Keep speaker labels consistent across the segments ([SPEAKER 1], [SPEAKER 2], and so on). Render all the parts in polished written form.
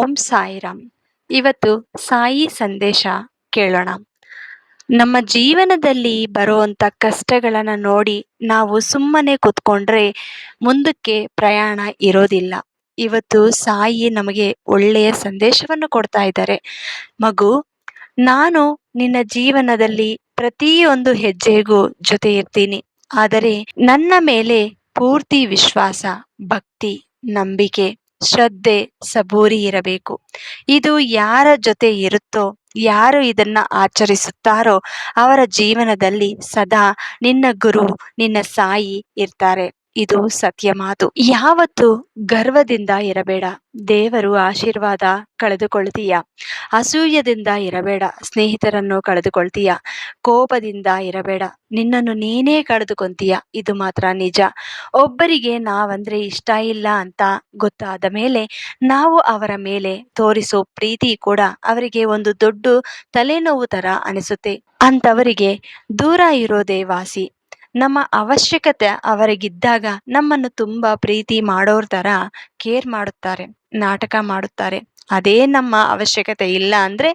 [SPEAKER 1] ಓಂ ಸಾಯಿರಾಮ್. ಇವತ್ತು ಸಾಯಿ ಸಂದೇಶ ಕೇಳೋಣ. ನಮ್ಮ ಜೀವನದಲ್ಲಿ ಬರುವಂತ ಕಷ್ಟಗಳನ್ನ ನೋಡಿ ನಾವು ಸುಮ್ಮನೆ ಕೂತ್ಕೊಂಡ್ರೆ ಮುಂದಕ್ಕೆ ಪ್ರಯಾಣ ಇರೋದಿಲ್ಲ. ಇವತ್ತು ಸಾಯಿ ನಮಗೆ ಒಳ್ಳೆಯ ಸಂದೇಶವನ್ನು ಕೊಡ್ತಾ ಇದ್ದಾರೆ. ಮಗು, ನಾನು ನಿನ್ನ ಜೀವನದಲ್ಲಿ ಪ್ರತಿಯೊಂದು ಹೆಜ್ಜೆಗೂ ಜೊತೆ ಇರ್ತೀನಿ. ಆದರೆ ನನ್ನ ಮೇಲೆ ಪೂರ್ತಿ ವಿಶ್ವಾಸ, ಭಕ್ತಿ, ನಂಬಿಕೆ, ಶ್ರದ್ಧೆ, ಸಬೂರಿ ಇರಬೇಕು. ಇದು ಯಾರ ಜೊತೆ ಇರುತ್ತೋ, ಯಾರು ಇದನ್ನ ಆಚರಿಸುತ್ತಾರೋ ಅವರ ಜೀವನದಲ್ಲಿ ಸದಾ ನಿನ್ನ ಗುರು, ನಿನ್ನ ಸಾಯಿ ಇರ್ತಾರೆ. ಇದು ಸತ್ಯ ಮಾತು. ಯಾವತ್ತು ಗರ್ವದಿಂದ ಇರಬೇಡ. ದೇವರು ಆಶೀರ್ವಾದ ಕಳೆದುಕೊಳ್ತೀಯ. ಅಸೂಯದಿಂದ ಇರಬೇಡ. ಸ್ನೇಹಿತರನ್ನು ಕಳೆದುಕೊಳ್ತೀಯ. ಕೋಪದಿಂದ ಇರಬೇಡ. ನಿನ್ನನ್ನು ನೀನೇ ಕಳೆದುಕೊಂತೀಯ. ಇದು ಮಾತ್ರ ನಿಜ. ಒಬ್ಬರಿಗೆ ನಾವಂದ್ರೆ ಇಷ್ಟ ಇಲ್ಲ ಅಂತ ಗೊತ್ತಾದ ಮೇಲೆ ನಾವು ಅವರ ಮೇಲೆ ತೋರಿಸೋ ಪ್ರೀತಿ ಕೂಡ ಅವರಿಗೆ ಒಂದು ದೊಡ್ಡ ತಲೆನೋವು ತರ ಅನಿಸುತ್ತೆ. ಅಂತವರಿಗೆ ದೂರ ಇರೋದೇ ವಾಸಿ. ನಮ್ಮ ಅವಶ್ಯಕತೆ ಅವರಿಗಿದ್ದಾಗ ನಮ್ಮನ್ನು ತುಂಬಾ ಪ್ರೀತಿ ಮಾಡೋರ್ ತರ ಕೇರ್ ಮಾಡುತ್ತಾರೆ, ನಾಟಕ ಮಾಡುತ್ತಾರೆ. ಅದೇ ನಮ್ಮ ಅವಶ್ಯಕತೆ ಇಲ್ಲ ಅಂದ್ರೆ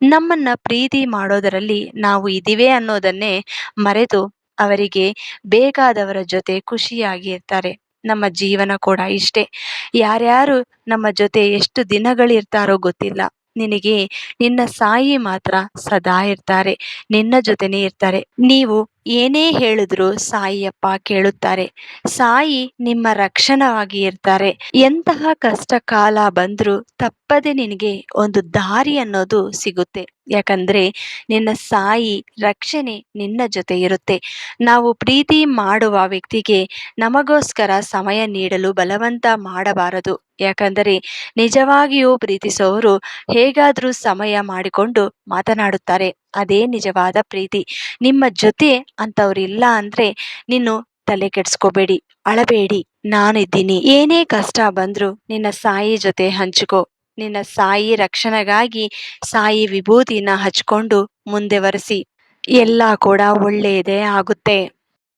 [SPEAKER 1] ನಮ್ಮನ್ನ ಪ್ರೀತಿ ಮಾಡೋದರಲ್ಲಿ ನಾವು ಇದಿವೆ ಅನ್ನೋದನ್ನೇ ಮರೆತು ಅವರಿಗೆ ಬೇಕಾದವರ ಜೊತೆ ಖುಷಿಯಾಗಿ ಇರ್ತಾರೆ. ನಮ್ಮ ಜೀವನ ಕೂಡ ಇಷ್ಟೇ. ಯಾರ್ಯಾರು ನಮ್ಮ ಜೊತೆ ಎಷ್ಟು ದಿನಗಳಿರ್ತಾರೋ ಗೊತ್ತಿಲ್ಲ. ನಿನಗೆ ನಿನ್ನ ಸಾಯಿ ಮಾತ್ರ ಸದಾ ಇರ್ತಾರೆ, ನಿನ್ನ ಜೊತೆನೇ ಇರ್ತಾರೆ. ನೀವು ಏನೇ ಹೇಳಿದ್ರು ಸಾಯಿಯಪ್ಪ ಕೇಳುತ್ತಾರೆ. ಸಾಯಿ ನಿಮ್ಮ ರಕ್ಷಣವಾಗಿ ಇರ್ತಾರೆ. ಎಂತಹ ಕಷ್ಟ ಕಾಲ ಬಂದ್ರೂ ತಪ್ಪದೆ ನಿನಗೆ ಒಂದು ದಾರಿ ಅನ್ನೋದು ಸಿಗುತ್ತೆ. ಯಾಕಂದ್ರೆ ನಿನ್ನ ಸಾಯಿ ರಕ್ಷಣೆ ನಿನ್ನ ಜೊತೆ ಇರುತ್ತೆ. ನಾವು ಪ್ರೀತಿ ಮಾಡುವ ವ್ಯಕ್ತಿಗೆ ನಮಗೋಸ್ಕರ ಸಮಯ ನೀಡಲು ಬಲವಂತ ಮಾಡಬಾರದು. ಯಾಕಂದರೆ ನಿಜವಾಗಿಯೂ ಪ್ರೀತಿಸೋರು ಹೇಗಾದ್ರೂ ಸಮಯ ಮಾಡಿಕೊಂಡು ಮಾತನಾಡುತ್ತಾರೆ. ಅದೇ ನಿಜವಾದ ಪ್ರೀತಿ. ನಿಮ್ಮ ಜೊತೆ ಅಂತವ್ರಿಲ್ಲ ಅಂದ್ರೆ ನೀನು ತಲೆ ಕೆಡ್ಸ್ಕೋಬೇಡಿ, ಅಳಬೇಡಿ, ನಾನಿದ್ದೀನಿ. ಏನೇ ಕಷ್ಟ ಬಂದ್ರು ನಿನ್ನ ಸಾಯಿ ಜೊತೆ ಹಂಚಿಕೋ. ನಿನ್ನ ಸಾಯಿ ರಕ್ಷಣೆಗಾಗಿ ಸಾಯಿ ವಿಭೂತಿನ ಹಚ್ಕೊಂಡು ಮುಂದೆ ವರೆಸಿ. ಎಲ್ಲ ಕೂಡ ಒಳ್ಳೆಯದೇ ಆಗುತ್ತೆ.